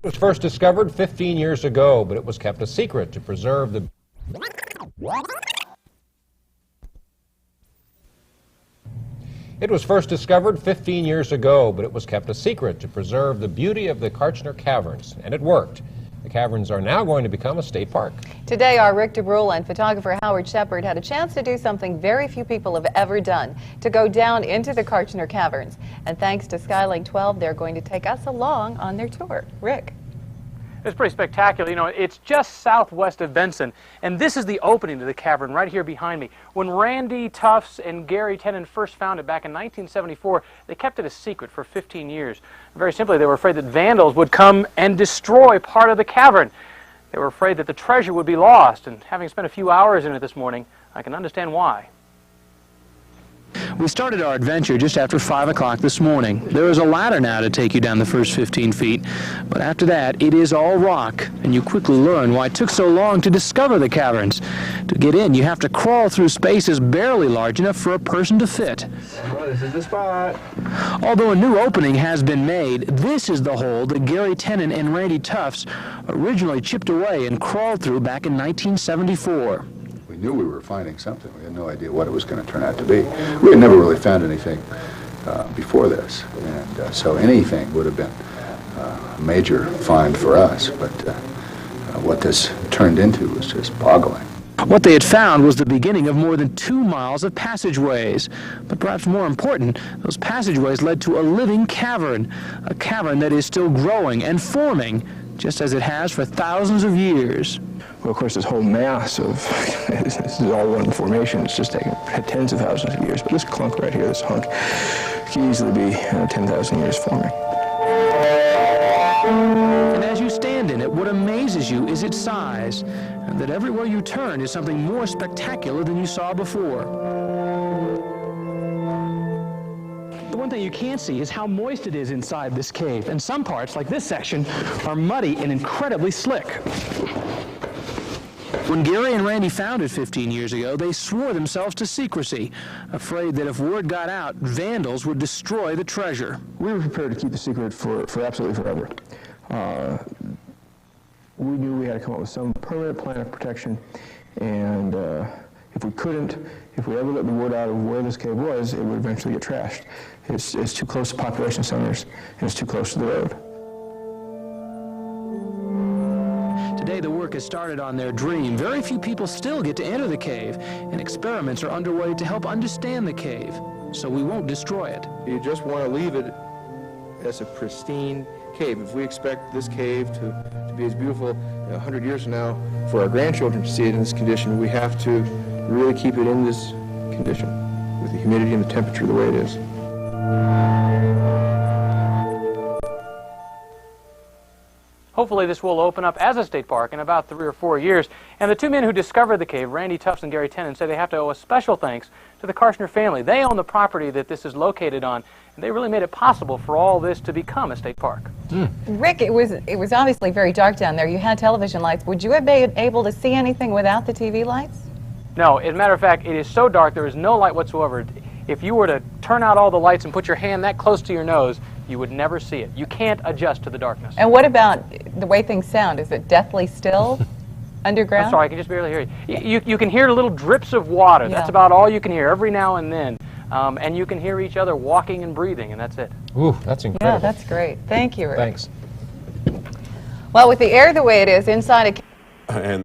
It was first discovered 15 years ago, but it was kept a secret to preserve the... It was first discovered 15 years ago, but it was kept a secret to preserve the beauty of the Kartchner Caverns, and it worked. The caverns are now going to become a state park. Today, our Rick DeBrule and photographer Howard Shepard had a chance to do something very few people have ever done, to go down into the Kartchner Caverns. And thanks to Skylink 12, they're going to take us along on their tour. Rick. It's pretty spectacular. You know, it's just southwest of Benson, and this is the opening to the cavern right here behind me. When Randy, Tufts and Gary Tenen first found it back in 1974, they kept it a secret for 15 years. Very simply, they were afraid that vandals would come and destroy part of the cavern. They were afraid that the treasure would be lost, and having spent a few hours in it this morning, I can understand why. We started our adventure just after 5 o'clock this morning. There is a ladder now to take you down the first 15 feet, but after that it is all rock, and you quickly learn why it took so long to discover the caverns. To get in, you have to crawl through spaces barely large enough for a person to fit. Well, this is the spot. Although a new opening has been made, this is the hole that Gary Tenen and Randy Tufts originally chipped away and crawled through back in 1974. We knew we were finding something. We had no idea what it was going to turn out to be. We had never really found anything before this, and so anything would have been a major find for us, but what this turned into was just boggling. What they had found was the beginning of more than 2 miles of passageways. But perhaps more important, those passageways led to a living cavern, a cavern that is still growing and forming, just as it has for thousands of years. Well, of course, this whole mass of, this is all one formation. It's just taken tens of thousands of years. But this clunk right here, this hunk, can easily be 10,000 years forming. And as you stand in it, what amazes you is its size, and that everywhere you turn is something more spectacular than you saw before. The one thing you can't see is how moist it is inside this cave, and some parts, like this section, are muddy and incredibly slick. When Gary and Randy found it 15 years ago, they swore themselves to secrecy, afraid that if word got out, vandals would destroy the treasure. We were prepared to keep the secret for absolutely forever. We knew we had to come up with some permanent plan of protection, and if we ever let the word out of where this cave was, it would eventually get trashed. It's too close to population centers, and it's too close to the road. Today the work has started on their dream. Very few people still get to enter the cave, and experiments are underway to help understand the cave, so we won't destroy it. You just want to leave it as a pristine cave. If we expect this cave to be as beautiful 100 years from now for our grandchildren to see it in this condition, we have to really keep it in this condition with the humidity and the temperature the way it is. Hopefully this will open up as a state park in about 3 or 4 years. And the two men who discovered the cave, Randy Tufts and Gary Tenen, say they have to owe a special thanks to the Kartchner family. They own the property that this is located on, and they really made it possible for all this to become a state park. Rick, it was obviously very dark down there. You had television lights. Would you have been able to see anything without the TV lights? No, as a matter of fact, it is so dark there is no light whatsoever. If you were to turn out all the lights and put your hand that close to your nose, you would never see it. You can't adjust to the darkness. And what about the way things sound? Is it deathly still underground? I'm sorry, I can just barely hear you. You can hear little drips of water. Yeah. That's about all you can hear every now and then. And you can hear each other walking and breathing, and that's it. Ooh, that's incredible. Yeah, that's great. Thank you, Rick. Thanks. Well, with the air the way it is inside a